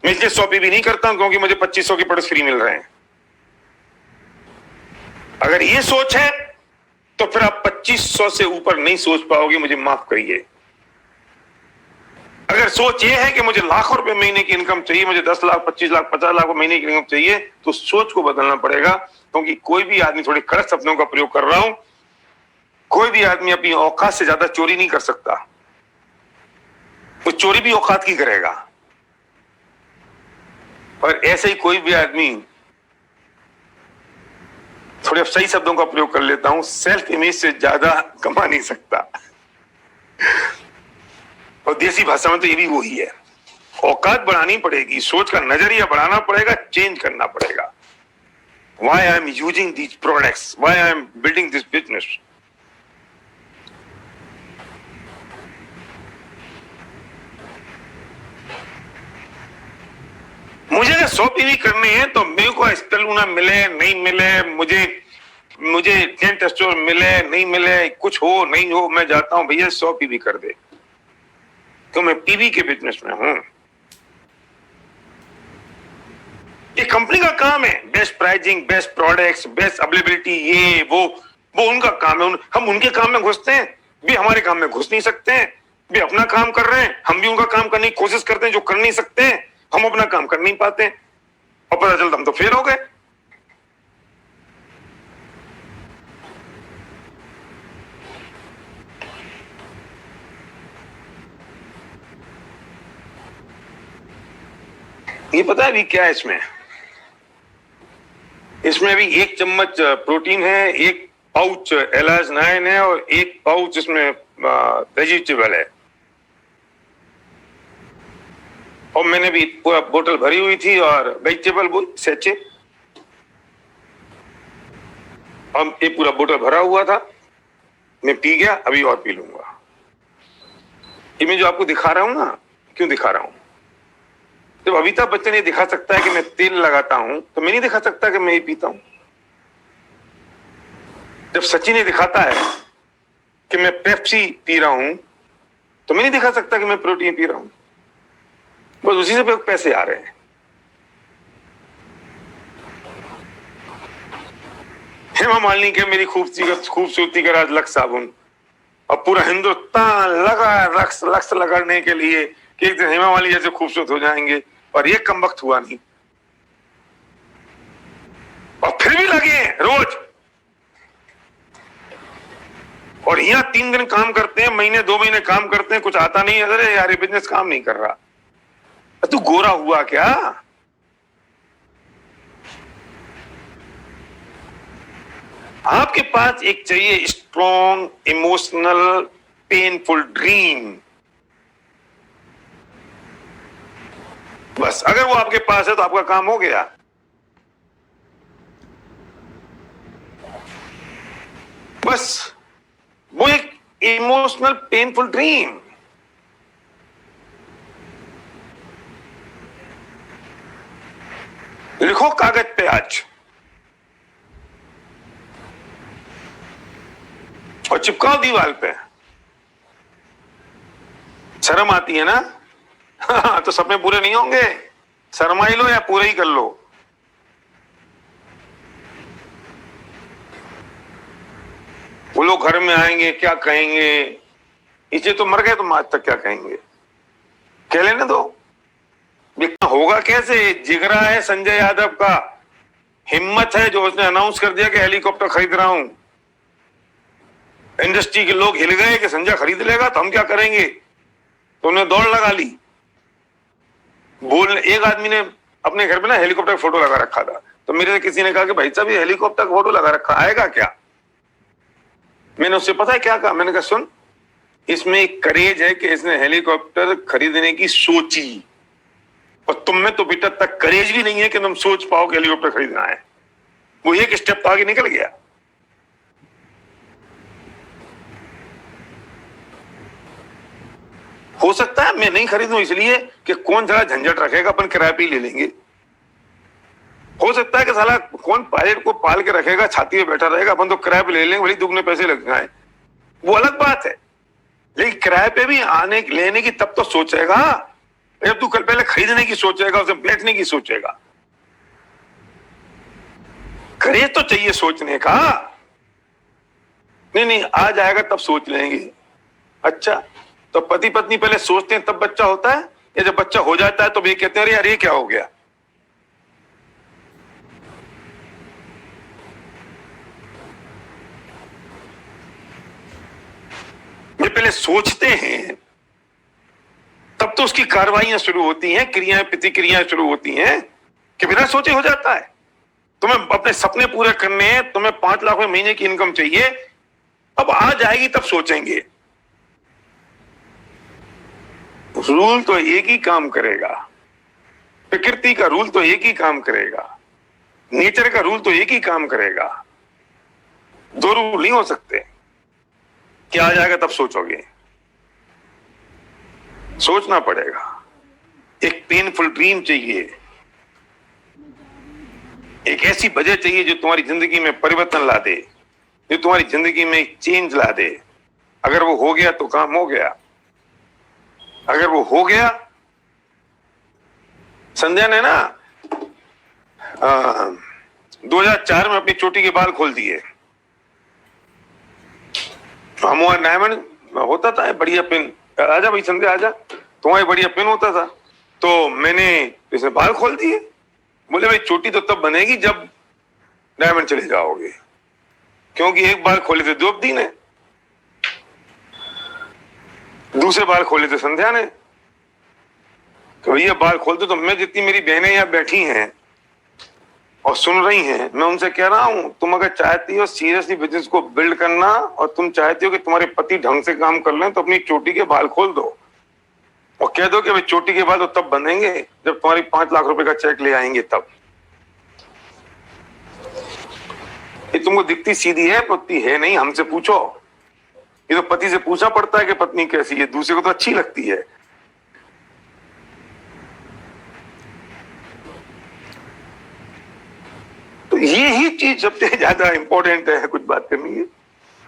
मैं इसलिए 100 भी नहीं करता हूं क्योंकि मुझे 2500 के प्रोडक्ट्स फ्री मिल रहे हैं। अगर ये सोच है तो फिर आप 2500 से ऊपर नहीं सोच पाओगे, मुझे माफ करिए। अगर सोच ये है कि मुझे लाखों रुपए महीने की इनकम चाहिए, मुझे 10 लाख 25 लाख 50 लाख महीने की इनकम चाहिए, तो सोच को बदलना पड़ेगा। क्योंकि कोई भी आदमी, थोड़े कड़क शब्दों का प्रयोग कर रहा हूं, कोई भी आदमी अपनी औकात से ज्यादा चोरी नहीं कर सकता। वो चोरी भी औकात की करेगा। और ऐसे ही कोई भी आदमी, थोड़े सही शब्दों का प्रयोग कर लेता हूं, सेल्फ इमेज से ज्यादा कमा नहीं सकता। और देसी भाषा में तो ये भी वही है। औकात बढ़ानी पड़ेगी, सोच का नजरिया बढ़ाना पड़ेगा, चेंज करना पड़ेगा। Why I am using these products? Why I am building this business? मुझे अगर 100 पीवी करने हैं तो मेरे को स्पेलूना मिले नहीं मिले, मुझे टेंट स्टोर मिले नहीं मिले, कुछ हो नहीं हो, मैं जाता हूं भैया 100 पीवी कर दे, तो मैं पीवी के बिजनेस में हूं। ये कंपनी का काम है, best pricing, best products, best availability, ये वो उनका काम है। हम उनके काम में घुसते हैं, भी हमारे काम में घुस नहीं सकते हैं। भी अपना काम कर रहे हैं, हम भी उनका काम करने की कोशिश करते हैं, जो कर नहीं सकते हैं, हम अपना काम कर नहीं पाते, और पता चलता हम तो फेल हो गए। ये पता है अभी क्या है इसमें अभी 1 चम्मच प्रोटीन है, 1 पाउच एलाज-9 है और 1 पाउच इसमें वेजिटेबल है। और मैंने भी पूरा बोतल भरी हुई थी और वेजिटेबल सेचे। अब ये पूरा बोतल भरा हुआ था, मैं पी गया, अभी और पी लूंगा। ये मैं जो आपको दिखा रहा हूं ना, क्यों दिखा रहा हूं? जब अमिताभ बच्चन ये दिखा सकता है कि मैं तेल लगाता हूं, तो मैं नहीं दिखा सकता कि मैं ये पीता हूं। जब सचिन ये दिखाता है कि मैं पेप्सी पी रहा हूं, तो मैं नहीं दिखा सकता कि मैं प्रोटीन पी रहा हूं। बस उसी से पैसे आ रहे हैं। हेमा मालिनी के मेरी खूबसूरती का राज लक्स साबुन, और पूरा हिंदुस्तान लगा लक्स लगाने के लिए कि एक दिन हेमा मालिनी जैसे खूबसूरत हो जाएंगे, और ये कम वक्त हुआ नहीं, और फिर भी लगे रोज। और यहाँ 3 दिन काम करते हैं, महीने 2 महीने काम करते हैं, कुछ आता नहीं है। अरे यार ये बिजनेस काम नहीं कर रहा। तू गोरा हुआ क्या? आपके पास एक चाहिए स्ट्रॉन्ग इमोशनल पेनफुल ड्रीम। बस अगर वो आपके पास है तो आपका काम हो गया। बस वो एक इमोशनल पेनफुल ड्रीम। लिखो कागज पे आज और चिपकाओ दीवार पे। शर्म आती है ना? तो सपने पूरे नहीं होंगे। शर्मा ही लो या पूरे ही कर लो। वो लोग घर में आएंगे, क्या कहेंगे? इसे तो मर गए, तो आज तक क्या कहेंगे? कह लेने दो। होगा कैसे? जिगरा है संजय यादव का, हिम्मत है जो उसने अनाउंस कर दिया कि हेलीकॉप्टर खरीद रहा हूं। इंडस्ट्री के लोग हिल गए कि संजय खरीद लेगा तो हम क्या करेंगे, तो उन्हें दौड़ लगा ली। एक आदमी ने अपने घर में ना हेलीकॉप्टर का फोटो लगा रखा था, तो मेरे से किसी ने कहा कि भाई साहब ये हेलीकॉप्टर का फोटो लगा रखा, आएगा क्या? मैंने उससे पता है क्या कहा? मैंने कहा सुन, इसमें एक करेज है कि इसने हेलीकॉप्टर खरीदने की सोची, और तुम में तो बेटा तक करेज भी नहीं है कि तुम सोच पाओ कि हेलीकॉप्टर खरीदना है। वो एक स्टेप तो आगे निकल गया। हो सकता है मैं नहीं खरीदूं इसलिए कि कौन जरा झंझट रखेगा, अपन किराए पे ले लेंगे। हो सकता है कि साला कौन पायलट को पाल के रखेगा, छाती पे बैठा रहेगा, अपन तो किराए पे ले लेंगे, भले दुगने पैसे लग जाए, वो अलग बात है। लेकिन किराए पे भी आने लेने की तब तो सोचेगा जब तू कल पहले खरीदने की सोचेगा, उसे बैठने की सोचेगा। करेज तो चाहिए सोचने का। नहीं आ जाएगा तब सोच लेंगे। अच्छा, तो पति पत्नी पहले सोचते हैं तब बच्चा होता है, या जब बच्चा हो जाता है तो वे कहते हैं अरे यार ये क्या हो गया? ये पहले सोचते हैं तब तो उसकी कार्रवाइयां शुरू होती हैं, क्रियाएं प्रतिक्रियाएं शुरू होती हैं, कि बिना सोचे हो जाता है। तुम्हें अपने सपने पूरे करने हैं, तुम्हें 5 लाख में महीने की इनकम चाहिए, अब आ जाएगी तब सोचेंगे। रूल तो एक ही काम करेगा, प्रकृति का रूल तो एक ही काम करेगा, नेचर का रूल तो एक ही काम करेगा। 2 रूल नहीं हो सकते। क्या आ जाएगा तब सोचोगे? सोचना पड़ेगा। एक पेनफुल ड्रीम चाहिए, एक ऐसी वजह चाहिए जो तुम्हारी जिंदगी में परिवर्तन ला दे, जो तुम्हारी जिंदगी में एक चेंज ला दे। अगर वो हो गया तो काम हो गया। अगर वो हो गया, संध्या ने ना 2004 में अपनी चोटी के बाल खोल दिए। हम वहां डायमंड होता था बढ़िया पिन, आजा भाई संध्या आजा, तुम्हारी बढ़िया पिन होता था, तो मैंने इसमें बाल खोल दिए। बोले भाई चोटी तो तब बनेगी जब डायमंड चले जाओगे, क्योंकि एक बाल खोले थे द्रौपदी ने, दूसरे बाल खोले थे संध्या ने। तो भैया बाल खोल दो। तो मैं जितनी मेरी बहनें यहाँ बैठी हैं और सुन रही हैं, मैं उनसे कह रहा हूं, तुम अगर चाहती हो सीरियसली बिजनेस को बिल्ड करना और तुम चाहती हो कि तुम्हारे पति ढंग से काम कर लें, तो अपनी चोटी के बाल खोल दो और कह दो कि भाई चोटी के बाल तो तब बनेंगे जब तुम्हारी 5 लाख रुपए का चेक ले आएंगे तब। ये तुमको दिखती सीधी है, पत्नी है नहीं, हमसे पूछो। ये तो पति से पूछना पड़ता है कि पत्नी कैसी है, दूसरे को तो अच्छी लगती है। तो यही चीज सबसे ज्यादा इंपॉर्टेंट है, कुछ बात करनी है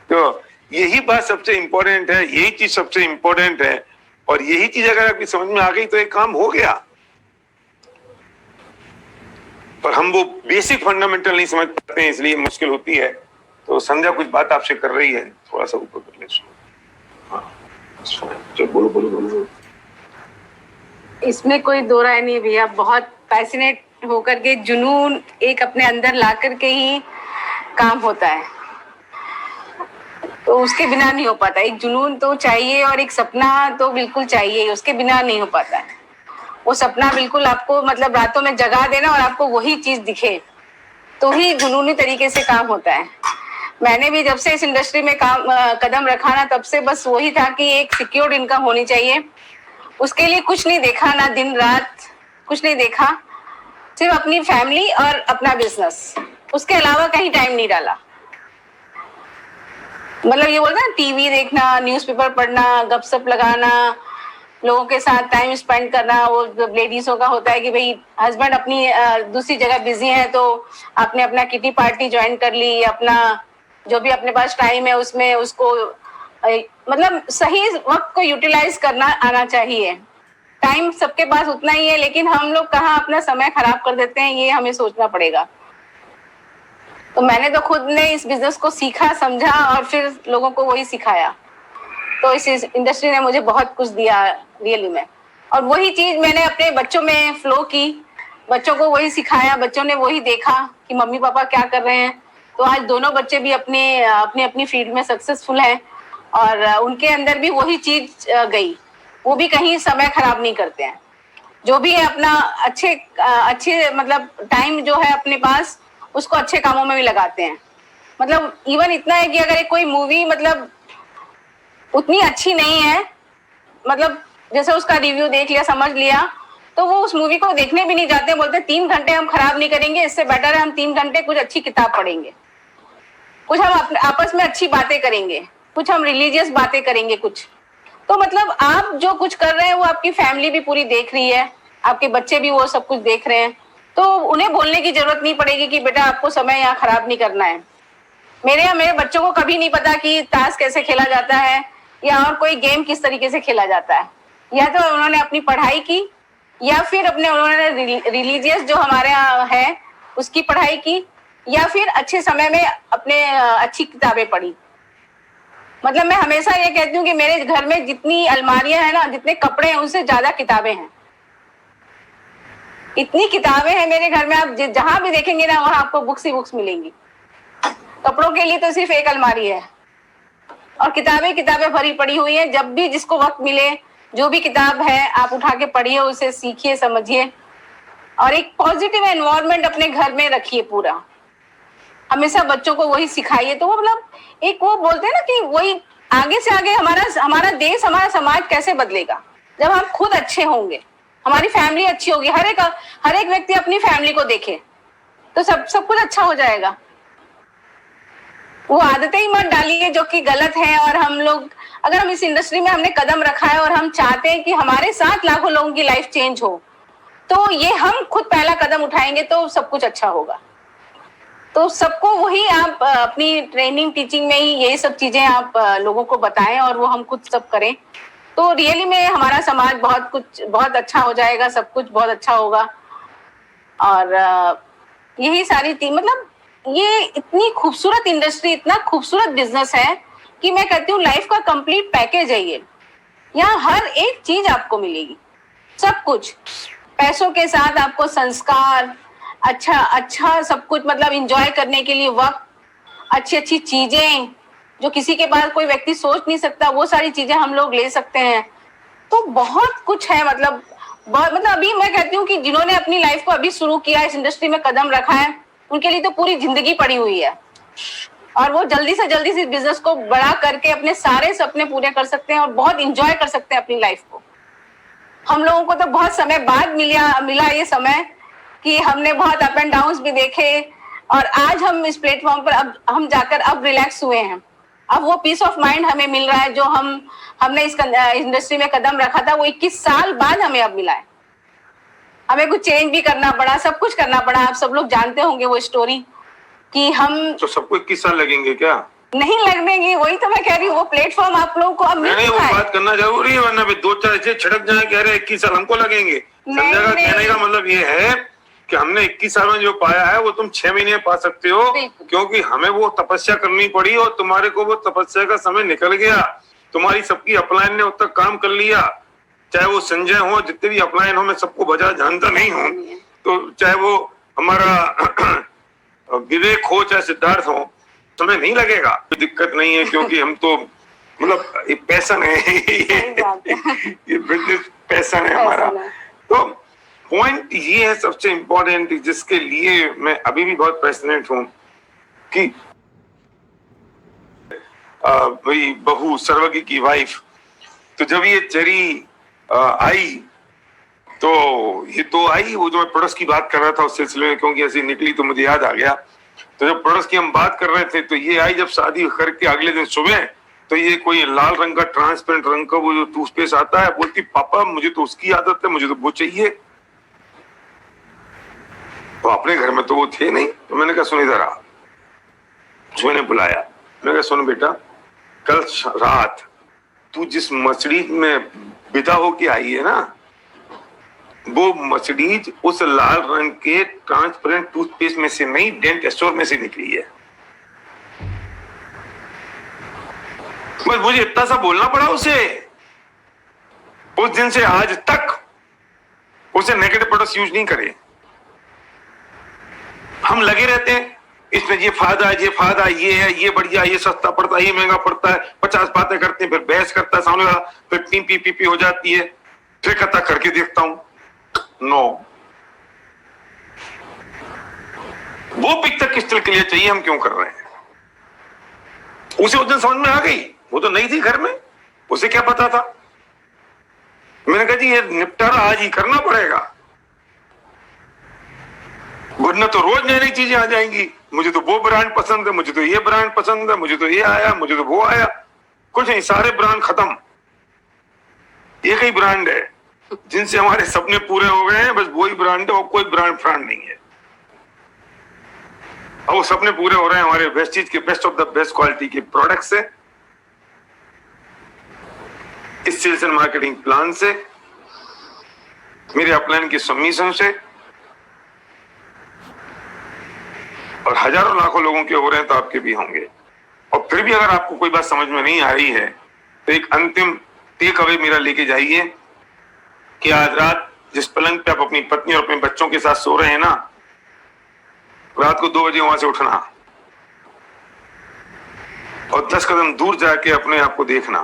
तो यही बात सबसे इंपॉर्टेंट है, यही चीज सबसे इंपॉर्टेंट है। और यही चीज अगर आपकी समझ में आ गई तो एक काम हो गया। पर हम वो बेसिक फंडामेंटल नहीं समझ पाते हैं, इसलिए मुश्किल होती है। तो संध्या कुछ बात आपसे कर रही है, थोड़ा सा ऊपर कर ले। हाँ चलो बोलो बोलो बोलो। इसमें कोई दो राय नहीं भैया, बहुत पैशनेट होकर के जुनून एक अपने अंदर ला करके ही काम होता है, तो उसके बिना नहीं हो पाता। एक जुनून तो चाहिए और एक सपना तो बिल्कुल चाहिए, उसके बिना नहीं हो पाता है। वो सपना बिल्कुल आपको मतलब रातों में जगा देना और आपको वही चीज दिखे तो ही जुनूनी तरीके से काम होता है। मैंने भी जब से इस इंडस्ट्री में कदम रखा ना, तब से बस वही था कि एक सिक्योर्ड इनकम होनी चाहिए। उसके लिए कुछ नहीं देखा, ना दिन रात कुछ नहीं देखा, सिर्फ अपनी फैमिली और अपना बिजनेस, उसके अलावा कहीं टाइम नहीं डाला। मतलब ये बोलते हैं टीवी देखना, न्यूज़पेपर पढ़ना, गपशप लगाना, लोगों के साथ टाइम स्पेंड करना। वो लेडीजों का होता है कि भाई हस्बैंड अपनी दूसरी जगह बिजी है तो आपने अपना किटी पार्टी ज्वाइन कर ली, अपना जो भी अपने पास टाइम है उसमें उसको मतलब सही वक्त को यूटिलाइज करना आना चाहिए। टाइम सबके पास उतना ही है, लेकिन हम लोग कहाँ अपना समय खराब कर देते हैं, ये हमें सोचना पड़ेगा। तो मैंने तो खुद ने इस बिजनेस को सीखा, समझा और फिर लोगों को वही सिखाया। तो इस इंडस्ट्री ने मुझे बहुत कुछ दिया रियली में, और वही चीज मैंने अपने बच्चों में फ्लो की, बच्चों को वही सिखाया, बच्चों ने वही देखा कि मम्मी पापा क्या कर रहे हैं। तो आज दोनों बच्चे भी अपने अपनी फील्ड में सक्सेसफुल हैं और उनके अंदर भी वही चीज गई। वो भी कहीं समय खराब नहीं करते हैं, जो भी है अपना अच्छे मतलब टाइम जो है अपने पास उसको अच्छे कामों में भी लगाते हैं। मतलब इवन इतना है कि अगर कोई मूवी मतलब उतनी अच्छी नहीं है, मतलब जैसे उसका रिव्यू देख लिया, समझ लिया, तो वो उस मूवी को देखने भी नहीं जाते, बोलते 3 घंटे हम खराब नहीं करेंगे, इससे बेटर है हम 3 घंटे कुछ अच्छी किताब पढ़ेंगे, कुछ हम आपस में अच्छी बातें करेंगे, कुछ हम रिलीजियस बातें करेंगे कुछ। तो मतलब आप जो कुछ कर रहे हैं वो आपकी फैमिली भी पूरी देख रही है, आपके बच्चे भी वो सब कुछ देख रहे हैं, तो उन्हें बोलने की जरूरत नहीं पड़ेगी कि बेटा आपको समय यहाँ खराब नहीं करना है। मेरे बच्चों को कभी नहीं पता कि ताश कैसे खेला जाता है या और कोई गेम किस तरीके से खेला जाता है। या तो उन्होंने अपनी पढ़ाई की या फिर उन्होंने रिलीजियस जो हमारे यहाँ है उसकी पढ़ाई की, या फिर अच्छे समय में अपने अच्छी किताबें पढ़ी। मतलब मैं हमेशा ये कहती हूँ कि मेरे घर में जितनी अलमारियां हैं ना, जितने कपड़े हैं, उनसे ज्यादा किताबें हैं। इतनी किताबें हैं मेरे घर में, आप जहां भी देखेंगे ना वहां आपको बुक्स ही बुक्स मिलेंगी। कपड़ों के लिए तो सिर्फ एक अलमारी है और किताबें भरी पड़ी हुई है। जब भी जिसको वक्त मिले जो भी किताब है आप उठा के पढ़िए, उसे सीखिए, समझिए और एक पॉजिटिव एनवायरनमेंट अपने घर में रखिए पूरा। हमेशा बच्चों को वही सिखाइए। तो वो मतलब एक वो बोलते हैं ना कि वही आगे से आगे हमारा देश, हमारा समाज कैसे बदलेगा जब हम खुद अच्छे होंगे, हमारी फैमिली अच्छी होगी। हर एक व्यक्ति अपनी फैमिली को देखे तो सब कुछ अच्छा हो जाएगा। वो आदतें ही मत डालिए जो कि गलत है। और हम लोग अगर हम इस इंडस्ट्री में हमने कदम रखा है और हम चाहते हैं कि हमारे साथ लाखों लोगों की लाइफ चेंज हो, तो ये हम खुद पहला कदम उठाएंगे तो सब कुछ अच्छा होगा। तो सबको वही आप अपनी ट्रेनिंग टीचिंग में ही यही सब चीजें आप लोगों को बताएं और वो हम खुद सब करें, तो रियली में हमारा समाज बहुत अच्छा हो जाएगा, सब कुछ बहुत अच्छा होगा। और यही सारी मतलब ये इतनी खूबसूरत इंडस्ट्री, इतना खूबसूरत बिजनेस है कि मैं कहती हूँ लाइफ का कंप्लीट पैकेज है ये। यहाँ हर एक चीज आपको मिलेगी, सब कुछ पैसों के साथ आपको संस्कार, अच्छा सब कुछ, मतलब एंजॉय करने के लिए वक्त, अच्छी चीजें जो किसी के पास कोई व्यक्ति सोच नहीं सकता, वो सारी चीजें हम लोग ले सकते हैं। तो बहुत कुछ है। मतलब अभी मैं कहती हूँ कि जिन्होंने अपनी लाइफ को अभी शुरू किया, इस इंडस्ट्री में कदम रखा है, उनके लिए तो पूरी जिंदगी पड़ी हुई है और वो जल्दी से बिजनेस को बड़ा करके अपने सारे सपने पूरे कर सकते हैं और बहुत इंजॉय कर सकते हैं अपनी लाइफ को। हम लोगों को तो बहुत समय बाद मिला ये समय कि हमने बहुत अप एंड डाउन्स भी देखे, और आज हम इस प्लेटफॉर्म पर अब हम जाकर अब रिलैक्स हुए हैं। अब वो पीस ऑफ माइंड हमें मिल रहा है जो हमने इस इंडस्ट्री में कदम रखा था, वो 21 साल बाद हमें अब मिला है। हमें कुछ चेंज भी करना पड़ा, सब कुछ करना पड़ा। आप सब लोग जानते होंगे वो स्टोरी कि हम तो सबको 21 साल लगेंगे क्या? नहीं लगेंगे, वही तो मैं कह रही हूँ। वो प्लेटफॉर्म आप लोगों को अब मिल नहीं, वो चुका है। बात करना जरूरी है, वरना भी दो चार ऐसे छिड़क जाए कह रहे 21 साल हमको लगेंगे। संजय का कहने का मतलब ये है कि हमने 21 साल में जो पाया है वो तुम 6 महीने में पा सकते हो, क्योंकि हमें वो तपस्या करनी पड़ी और तुम्हारे को वो तपस्या का समय निकल गया। तुम्हारी सबकी अपलाइन ने उतना काम कर लिया, चाहे वो संजय हो, जितने भी अपलाइन हो, मैं सबको बजा जानता नहीं हूँ, तो चाहे वो हमारा विवेक हो चाहे सिद्धार्थ हो, समय नहीं लगेगा, कोई दिक्कत नहीं है, क्योंकि हम तो मतलब ये पैशन है, ये बिजनेस पैशन है हमारा। तो पॉइंट ये है सबसे इम्पोर्टेंट, जिसके लिए मैं अभी भी बहुत पैशनेट हूं कि भाई बहू सर्वज्ञ की वाइफ, तो जब ये चरी आई तो ये तो आई, वो जो मैं प्रोडक्ट्स की बात कर रहा था उस सिलसिले में, क्योंकि ऐसी निकली तो मुझे याद आ गया। तो जब प्रोडक्ट्स की हम बात कर रहे थे तो ये आई जब शादी करके अगले दिन सुबह, तो ये कोई लाल रंग का ट्रांसपेरेंट रंग का वो जो टूथपेस्ट आता है, बोलती पापा मुझे तो उसकी आदत है, मुझे तो वो चाहिए। तो अपने घर में तो वो थे नहीं, तो मैंने कहा सुन इधर आ। मैंने बुलाया, मैंने कहा सुन बेटा, कल रात तू जिस मर्सिडीज में विदा होके आई है ना, वो मर्सिडीज उस लाल रंग के ट्रांसपेरेंट टूथपेस्ट में से नहीं, डेंट स्टोर में से निकली है। बस मुझे इतना सा बोलना पड़ा उसे। उस दिन से आज तक उसे नेगेटिव प्रोडक्ट्स यूज नहीं करे। हम लगे रहते हैं इसमें ये फायदा है, ये फायदा है, ये है, ये बढ़िया, ये सस्ता पड़ता है, ये महंगा पड़ता है, 50 बातें करते हैं, फिर बहस करता है सामने वाला, फिर पी हो जाती है, फिर कहता करके देखता हूं। नो, वो पिक्चर किस के लिए चाहिए, हम क्यों कर रहे हैं, उसे उस दिन समझ में आ गई। वो तो नहीं थी घर में, उसे क्या पता था। मैंने कहा जी ये निपटारा आज ही करना पड़ेगा, वरना तो रोज नई नई चीजें आ जाएंगी। मुझे तो वो ब्रांड पसंद है, मुझे तो ये ब्रांड पसंद है, मुझे तो ये आया, मुझे तो वो आया। कुछ नहीं, सारे ब्रांड खत्म। एक ही ब्रांड है जिनसे हमारे सपने पूरे हो गए हैं, बस वही ब्रांड है, और कोई ब्रांड नहीं है। और वो सपने पूरे हो रहे हैं हमारे वेस्टीज के best of the best quality के प्रोडक्ट से, इस सेल्स एंड मार्केटिंग प्लान से, मेरे अपलाइन के सबमिशन से, और हजारों लाखों लोगों के हो रहे हैं तो आपके भी होंगे। और फिर भी अगर आपको कोई बात समझ में नहीं आ रही है तो एक अंतिम टेक अवे मेरा लेके जाइए कि आज रात जिस पलंग पे आप अपनी पत्नी और अपने बच्चों के साथ सो रहे हैं ना, रात को 2 बजे वहां से उठना और 10 कदम दूर जाके अपने आप को देखना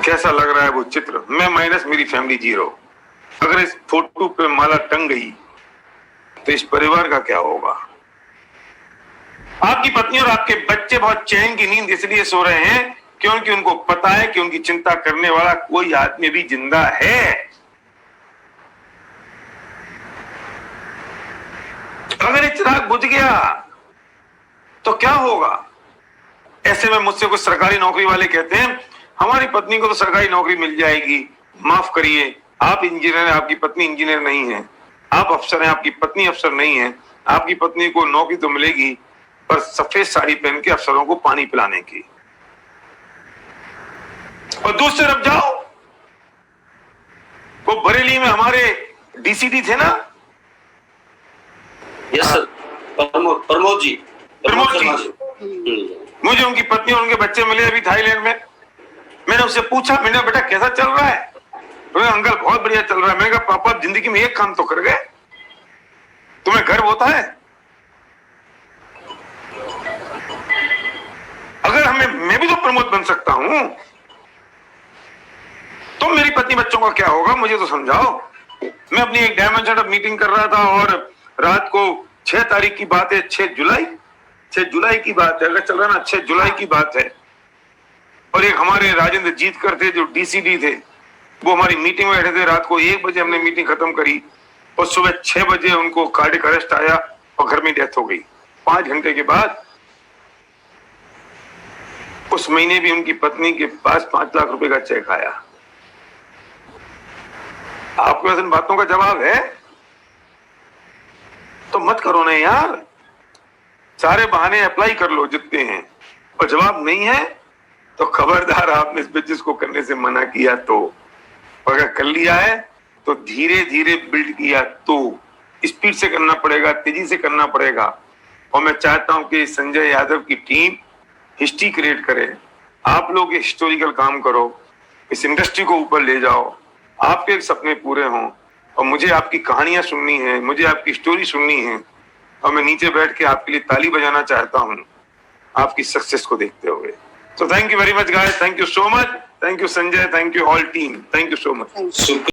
कैसा लग रहा है वो चित्र। मैं माइनस मेरी फैमिली 0। अगर इस फोटो पे माला टंग गई तो इस परिवार का क्या होगा। आपकी पत्नी और आपके बच्चे बहुत चैन की नींद इसलिए सो रहे हैं क्योंकि उनको पता है कि उनकी चिंता करने वाला कोई आदमी भी जिंदा है। अगर ये चिराग बुझ गया तो क्या होगा। ऐसे में मुझसे कुछ सरकारी नौकरी वाले कहते हैं हमारी पत्नी को तो सरकारी नौकरी मिल जाएगी। माफ करिए, आप इंजीनियर हैं, आपकी पत्नी इंजीनियर नहीं है। आप अफसर हैं, आपकी पत्नी अफसर नहीं है। आपकी पत्नी को नौकरी तो मिलेगी पर सफेद साड़ी पहन के अफसरों को पानी पिलाने की। और दूसरी तरफ जाओ, वो बरेली में हमारे डीसीडी थे ना। Yes sir, Pramod ji. मुझे उनकी पत्नी और उनके बच्चे मिले अभी थाईलैंड में। मैंने उससे पूछा, मैंने बेटा कैसा चल रहा है। तो अंकल बहुत बढ़िया चल रहा है। मैंने कहा पापा जिंदगी में एक काम तो कर गए, तुम्हें गर्व होता है। अगर मैं भी तो प्रमोद बन सकता हूं तो मेरी पत्नी बच्चों का क्या होगा, मुझे तो समझाओ। मैं अपनी एक डायमेंशन मीटिंग कर रहा था और रात को 6 तारीख की बात है, 6 जुलाई की बात है, अगर चल रहा ना 6 जुलाई की बात है। और एक हमारे राजेंद्र जीतकर थे जो डीसीडी थे, वो हमारी मीटिंग में बैठे थे। रात को 1 बजे हमने मीटिंग खत्म करी और सुबह 6 बजे उनको कार्डियक अरेस्ट आया और घर में डेथ हो गई। 5 घंटे के बाद उस महीने भी उनकी पत्नी के पास 5 लाख रुपए का चेक आया। आपके पास इन बातों का जवाब है तो मत करो ना यार, सारे बहाने अप्लाई कर लो जितने हैं, और जवाब नहीं है तो खबरदार, आपने इस बिजनेस को करने से मना किया तो, अगर कर लिया है तो धीरे धीरे बिल्ड किया तो स्पीड से करना पड़ेगा, तेजी से करना पड़ेगा। और मैं चाहता हूं कि संजय यादव की टीम हिस्ट्री क्रिएट करे, आप लोग हिस्टोरिकल काम करो, इस इंडस्ट्री को ऊपर ले जाओ, आपके सपने पूरे हों। और मुझे आपकी कहानियां सुननी है, मुझे आपकी स्टोरी सुननी है, और मैं नीचे बैठ के आपके लिए ताली बजाना चाहता हूं आपकी सक्सेस को देखते हुए। So thank you very much guys, thank you so much, thank you Sanjay, thank you all team, thank you so much. Super